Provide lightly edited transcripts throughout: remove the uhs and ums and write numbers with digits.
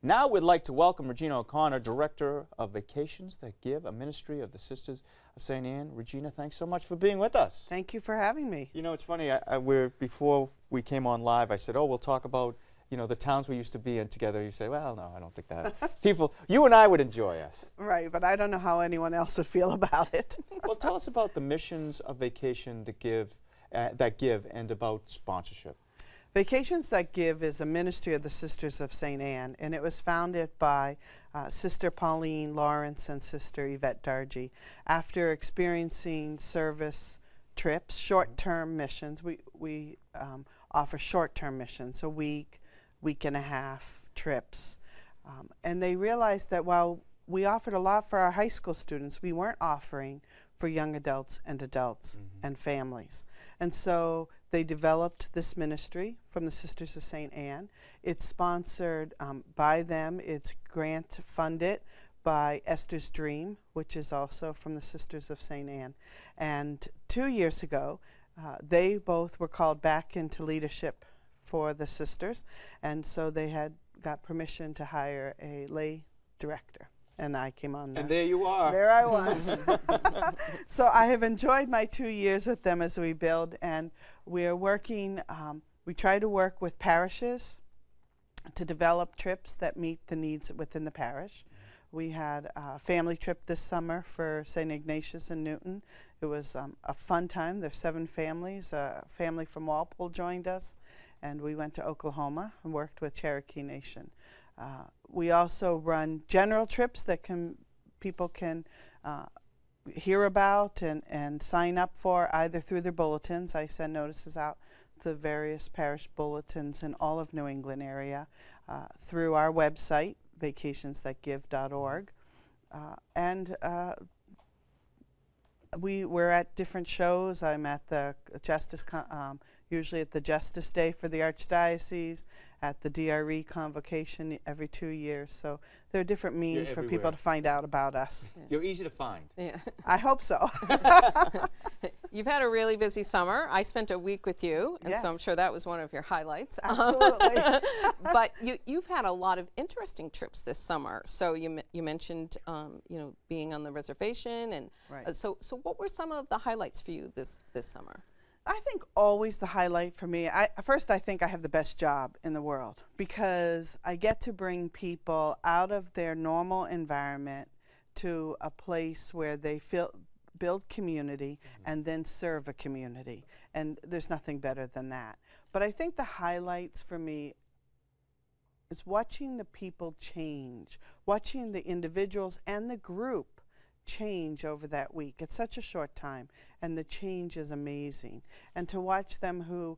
Now we'd like to welcome Regina O'Connor, Director of Vacations That Give, a ministry of the Sisters of St. Anne. Regina, thanks so much for being with us. Thank you for having me. You know, it's funny, before we came on live, I said, oh, we'll talk about, you know, the towns we used to be in together. You say, well, no, I don't think that. People, you and I would enjoy us. Right, but I don't know how anyone else would feel about it. Well, tell us about the missions of Vacation that Give, and about sponsorship. Vacations That Give is a ministry of the Sisters of St. Anne, and it was founded by Sister Pauline Lawrence and Sister Yvette Dargy. After experiencing service trips, short-term missions, we offer short-term missions, a week, week and a half trips. And they realized that while we offered a lot for our high school students, we weren't offering for young adults and adults and families. And so they developed this ministry from the Sisters of St. Anne. It's sponsored by them. It's grant funded by Esther's Dream, which is also from the Sisters of St. Anne. And 2 years ago, they both were called back into leadership for the sisters, and so they had got permission to hire a lay director. And I came on. And there you are. There I was. So I have enjoyed my 2 years with them as we build, and we are working, we try to work with parishes to develop trips that meet the needs within the parish. We had a family trip this summer for St. Ignatius and Newton. It was a fun time. There's 7 families. A family from Walpole joined us, and we went to Oklahoma and worked with Cherokee Nation. We also run general trips that people can hear about and sign up for either through their bulletins. I send notices out to the various parish bulletins in all of New England area through our website, vacationsthatgive.org. And we're at different shows. I'm at the usually at the Justice Day for the Archdiocese, at the DRE convocation every 2 years. So there are different means for people to find out about us. Yeah. You're easy to find. Yeah. I hope so. You've had a really busy summer. I spent a week with you, and yes. So I'm sure that was one of your highlights. Absolutely. But you've had a lot of interesting trips this summer. So you mentioned you know, being on the reservation, and right. So what were some of the highlights for you this summer? I think always the highlight for me, first I think I have the best job in the world, because I get to bring people out of their normal environment to a place where they build community and then serve a community. And there's nothing better than that. But I think the highlights for me is watching the people change, watching the individuals and the group change over that week. It's such a short time, and the change is amazing. And to watch them who,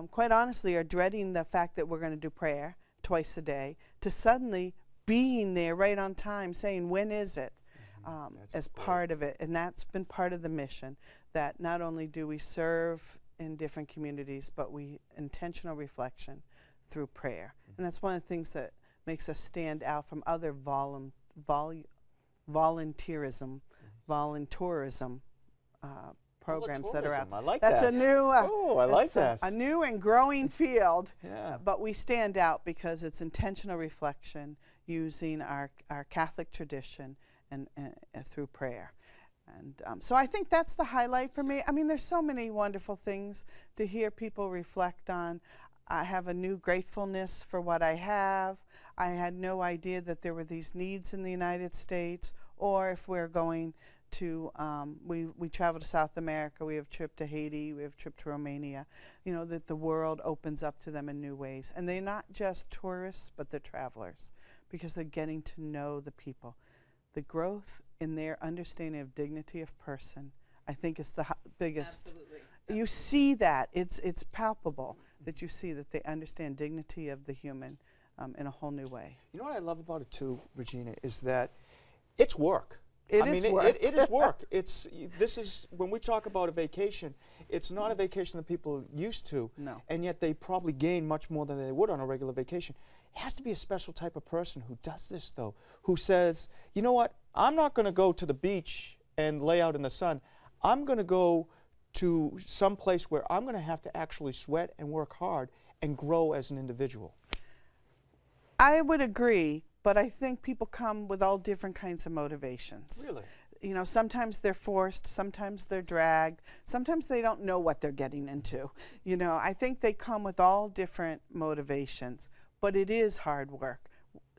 quite honestly, are dreading the fact that we're going to do prayer twice a day, to suddenly being there right on time, saying, when is it, as part of it. And that's been part of the mission, that not only do we serve in different communities, but we intentional reflection through prayer. And that's one of the things that makes us stand out from other volunteerism programs that are out there. I like That's that. a new, I like that. a new and growing field. Yeah. But we stand out because it's intentional reflection using our Catholic tradition and through prayer. And so I think that's the highlight for me. I mean, there's so many wonderful things to hear people reflect on. I have a new gratefulness for what I have. I had no idea that there were these needs in the United States, or if we're going to, we travel to South America, we have a trip to Haiti, we have a trip to Romania, you know, that the world opens up to them in new ways. And they're not just tourists, but they're travelers, because they're getting to know the people. The growth in their understanding of dignity of person, I think, is the biggest. Absolutely. You see that. It's palpable that you see that they understand dignity of the human in a whole new way. You know what I love about it too, Regina, is that it's work. It is work. It is work. This is, when we talk about a vacation, it's not a vacation that people are used to. No. And yet they probably gain much more than they would on a regular vacation. It has to be a special type of person who does this, though, who says, you know what, I'm not going to go to the beach and lay out in the sun. I'm going to go to some place where I'm going to have to actually sweat and work hard and grow as an individual. I would agree, but I think people come with all different kinds of motivations. Really? You know, sometimes they're forced, sometimes they're dragged, sometimes they don't know what they're getting into. You know, I think they come with all different motivations, but it is hard work,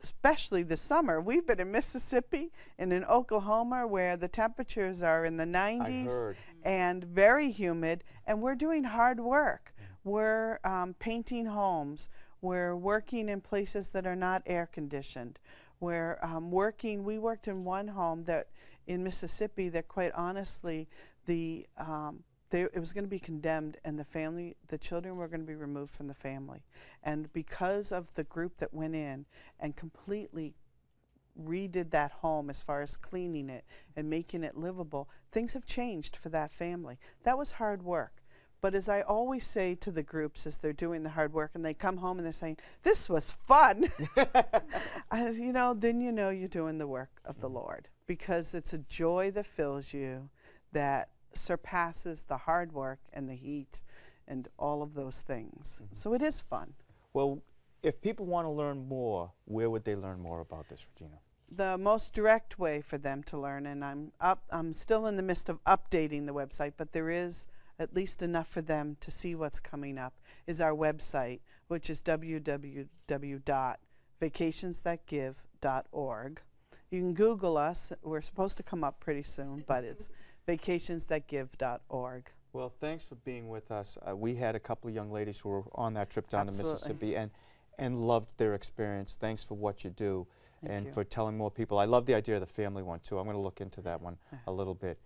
especially this summer. We've been in Mississippi and in Oklahoma where the temperatures are in the 90s and very humid, and we're doing hard work. We're painting homes. We're working in places that are not air conditioned. We're we worked in one home that in Mississippi that quite honestly it was going to be condemned, and the children were going to be removed from the family. And because of the group that went in and completely redid that home as far as cleaning it and making it livable, things have changed for that family. That was hard work. But as I always say to the groups as they're doing the hard work and they come home and they're saying, this was fun, you know, then you know you're doing the work of the Lord, because it's a joy that fills you that surpasses the hard work and the heat and all of those things. So it is fun. Well, if people want to learn more, where would they learn more about this, Regina? The most direct way for them to learn, and I'm still in the midst of updating the website, but there is at least enough for them to see what's coming up, is our website, which is www.vacationsthatgive.org. You can Google us. We're supposed to come up pretty soon, but it's vacationsthatgive.org. Well, thanks for being with us. We had a couple of young ladies who were on that trip down to Mississippi and loved their experience. Thanks for what you do and for telling more people. I love the idea of the family one, too. I'm going to look into that one a little bit.